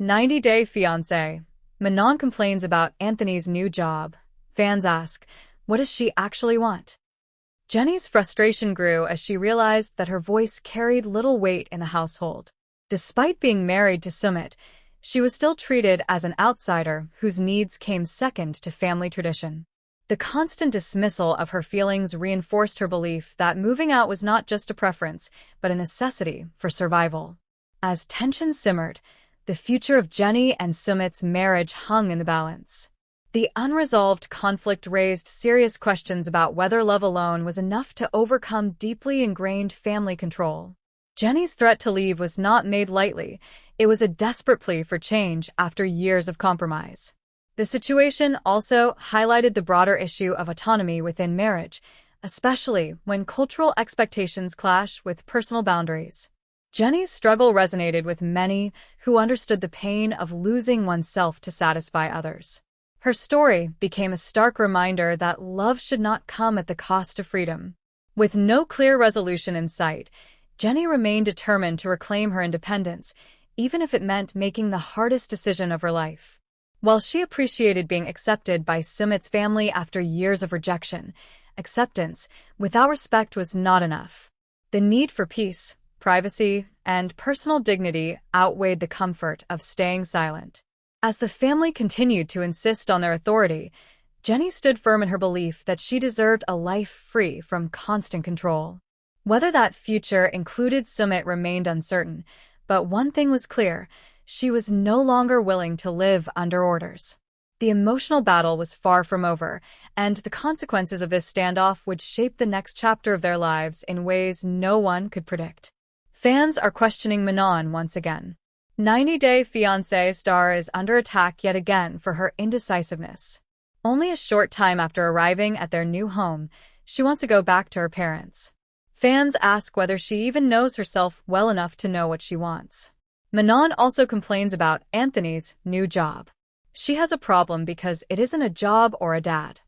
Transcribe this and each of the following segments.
90-Day Fiancé. Manon complains about Anthony's new job. Fans ask, what does she actually want? Jenny's frustration grew as she realized that her voice carried little weight in the household. Despite being married to Sumit, she was still treated as an outsider whose needs came second to family tradition. The constant dismissal of her feelings reinforced her belief that moving out was not just a preference, but a necessity for survival. As tension simmered, the future of Jenny and Sumit's marriage hung in the balance. The unresolved conflict raised serious questions about whether love alone was enough to overcome deeply ingrained family control. Jenny's threat to leave was not made lightly. It was a desperate plea for change after years of compromise. The situation also highlighted the broader issue of autonomy within marriage, especially when cultural expectations clash with personal boundaries. Jenny's struggle resonated with many who understood the pain of losing oneself to satisfy others. Her story became a stark reminder that love should not come at the cost of freedom. With no clear resolution in sight, Jenny remained determined to reclaim her independence, even if it meant making the hardest decision of her life. While she appreciated being accepted by Sumit's family after years of rejection, acceptance without respect was not enough. The need for peace, privacy, and personal dignity outweighed the comfort of staying silent. As the family continued to insist on their authority, Jenny stood firm in her belief that she deserved a life free from constant control. Whether that future included Sumit remained uncertain, but one thing was clear: she was no longer willing to live under orders. The emotional battle was far from over, and the consequences of this standoff would shape the next chapter of their lives in ways no one could predict. Fans are questioning Manon once again. 90-Day Fiancé star is under attack yet again for her indecisiveness. Only a short time after arriving at their new home, she wants to go back to her parents. Fans ask whether she even knows herself well enough to know what she wants. Manon also complains about Anthony's new job. She has a problem because it isn't a job or a dad.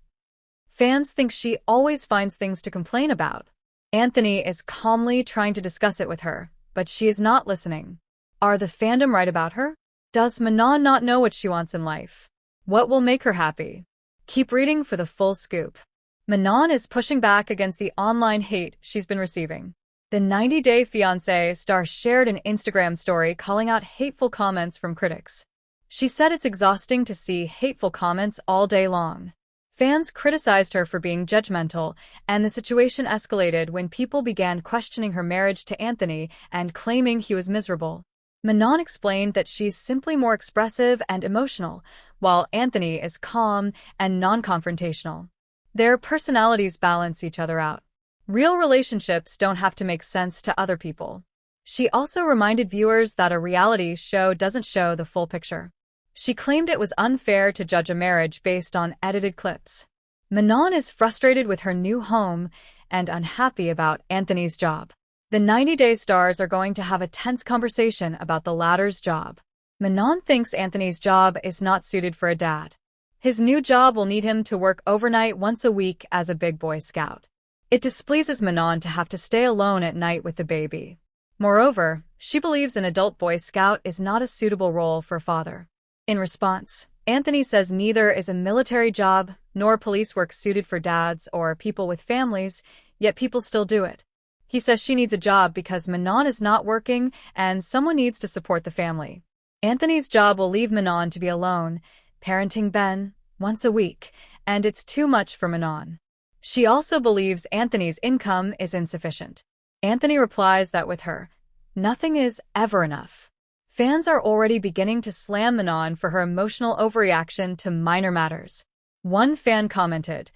Fans think she always finds things to complain about. Anthony is calmly trying to discuss it with her, but she is not listening. Are the fandom right about her? Does Manon not know what she wants in life? What will make her happy? Keep reading for the full scoop. Manon is pushing back against the online hate she's been receiving. The 90-Day Fiancé star shared an Instagram story calling out hateful comments from critics. She said it's exhausting to see hateful comments all day long. Fans criticized her for being judgmental, and the situation escalated when people began questioning her marriage to Anthony and claiming he was miserable. Manon explained that she's simply more expressive and emotional, while Anthony is calm and non-confrontational. Their personalities balance each other out. Real relationships don't have to make sense to other people. She also reminded viewers that a reality show doesn't show the full picture. She claimed it was unfair to judge a marriage based on edited clips. Manon is frustrated with her new home and unhappy about Anthony's job. The 90-Day stars are going to have a tense conversation about the latter's job. Manon thinks Anthony's job is not suited for a dad. His new job will need him to work overnight once a week as a big boy scout. It displeases Manon to have to stay alone at night with the baby. Moreover, she believes an adult boy scout is not a suitable role for a father. In response, Anthony says neither is a military job nor police work suited for dads or people with families, yet people still do it. He says she needs a job because Manon is not working and someone needs to support the family. Anthony's job will leave Manon to be alone, parenting Ben once a week, and it's too much for Manon. She also believes Anthony's income is insufficient. Anthony replies that with her, nothing is ever enough. Fans are already beginning to slam Manon for her emotional overreaction to minor matters. One fan commented,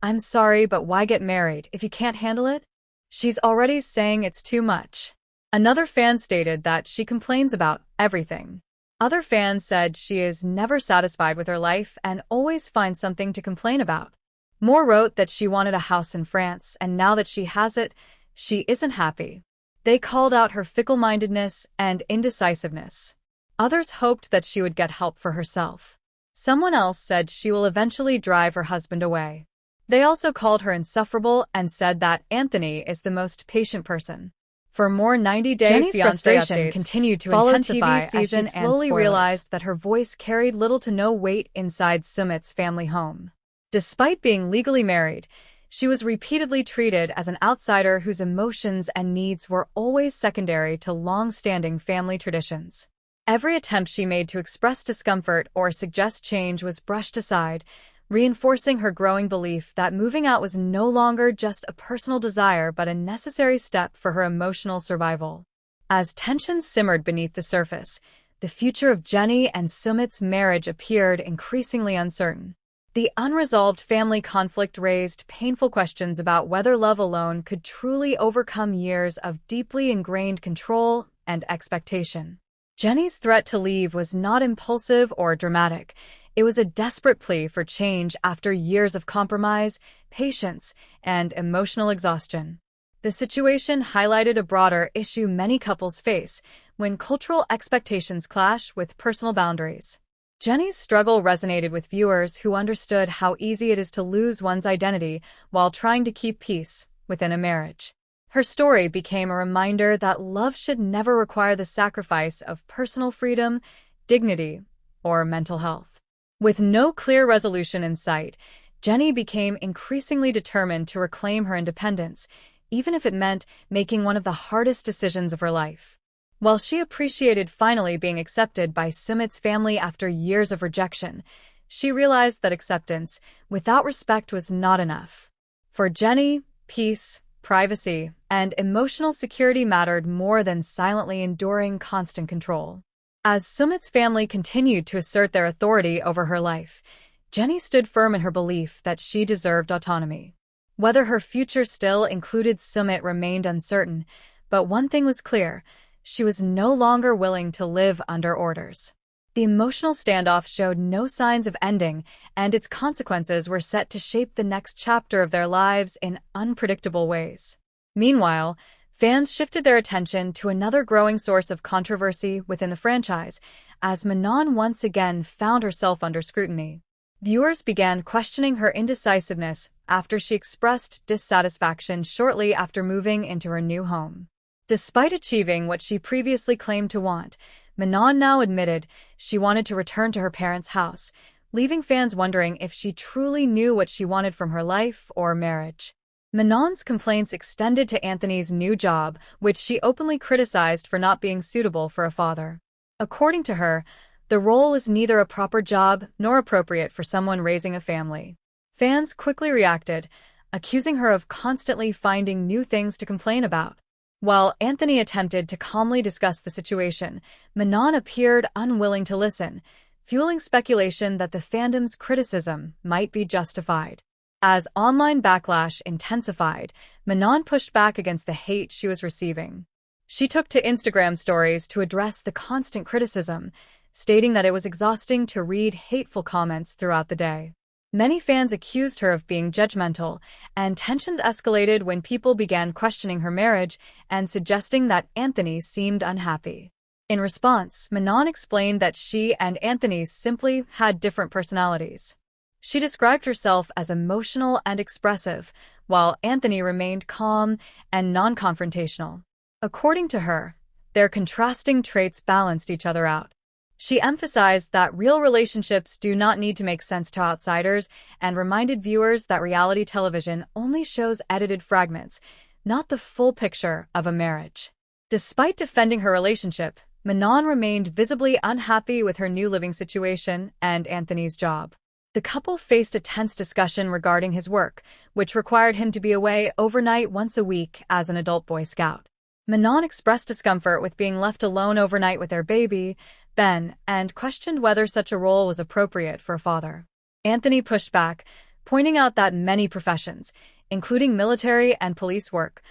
"I'm sorry, but why get married if you can't handle it?" She's already saying it's too much. Another fan stated that she complains about everything. Other fans said she is never satisfied with her life and always finds something to complain about. Moore wrote that she wanted a house in France, and now that she has it, she isn't happy. They called out her fickle-mindedness and indecisiveness. Others hoped that she would get help for herself. Someone else said she will eventually drive her husband away. They also called her insufferable and said that Anthony is the most patient person. For more 90-day Jenny's Fiancé frustration updates, continued to follow intensify TV season as she and slowly realized that her voice carried little to no weight inside Sumit's family home. Despite being legally married, she was repeatedly treated as an outsider whose emotions and needs were always secondary to long-standing family traditions. Every attempt she made to express discomfort or suggest change was brushed aside, reinforcing her growing belief that moving out was no longer just a personal desire but a necessary step for her emotional survival. As tensions simmered beneath the surface, the future of Jenny and Sumit's marriage appeared increasingly uncertain. The unresolved family conflict raised painful questions about whether love alone could truly overcome years of deeply ingrained control and expectation. Jenny's threat to leave was not impulsive or dramatic. It was a desperate plea for change after years of compromise, patience, and emotional exhaustion. The situation highlighted a broader issue many couples face when cultural expectations clash with personal boundaries. Jenny's struggle resonated with viewers who understood how easy it is to lose one's identity while trying to keep peace within a marriage. Her story became a reminder that love should never require the sacrifice of personal freedom, dignity, or mental health. With no clear resolution in sight, Jenny became increasingly determined to reclaim her independence, even if it meant making one of the hardest decisions of her life. While she appreciated finally being accepted by Sumit's family after years of rejection, she realized that acceptance without respect was not enough. For Jenny, peace, privacy, and emotional security mattered more than silently enduring constant control. As Sumit's family continued to assert their authority over her life, Jenny stood firm in her belief that she deserved autonomy. Whether her future still included Sumit remained uncertain, but one thing was clear: she was no longer willing to live under orders. The emotional standoff showed no signs of ending, and its consequences were set to shape the next chapter of their lives in unpredictable ways. Meanwhile, fans shifted their attention to another growing source of controversy within the franchise, as Manon once again found herself under scrutiny. Viewers began questioning her indecisiveness after she expressed dissatisfaction shortly after moving into her new home. Despite achieving what she previously claimed to want, Manon now admitted she wanted to return to her parents' house, leaving fans wondering if she truly knew what she wanted from her life or marriage. Manon's complaints extended to Anthony's new job, which she openly criticized for not being suitable for a father. According to her, the role was neither a proper job nor appropriate for someone raising a family. Fans quickly reacted, accusing her of constantly finding new things to complain about. While Anthony attempted to calmly discuss the situation, Manon appeared unwilling to listen, fueling speculation that the fandom's criticism might be justified. As online backlash intensified, Manon pushed back against the hate she was receiving. She took to Instagram stories to address the constant criticism, stating that it was exhausting to read hateful comments throughout the day. Many fans accused her of being judgmental, and tensions escalated when people began questioning her marriage and suggesting that Anthony seemed unhappy. In response, Manon explained that she and Anthony simply had different personalities. She described herself as emotional and expressive, while Anthony remained calm and non-confrontational. According to her, their contrasting traits balanced each other out. She emphasized that real relationships do not need to make sense to outsiders and reminded viewers that reality television only shows edited fragments, not the full picture of a marriage. Despite defending her relationship, Manon remained visibly unhappy with her new living situation and Anthony's job. The couple faced a tense discussion regarding his work, which required him to be away overnight once a week as an adult Boy Scout. Manon expressed discomfort with being left alone overnight with their baby, Ben, and questioned whether such a role was appropriate for a father. Anthony pushed back, pointing out that many professions, including military and police work,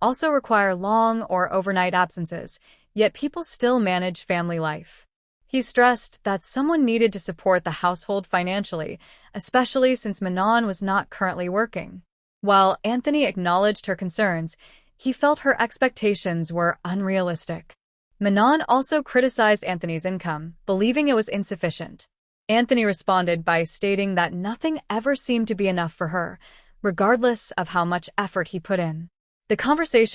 also require long or overnight absences, yet people still manage family life. He stressed that someone needed to support the household financially, especially since Manon was not currently working. While Anthony acknowledged her concerns, he felt her expectations were unrealistic. Manon also criticized Anthony's income, believing it was insufficient. Anthony responded by stating that nothing ever seemed to be enough for her, regardless of how much effort he put in. The conversation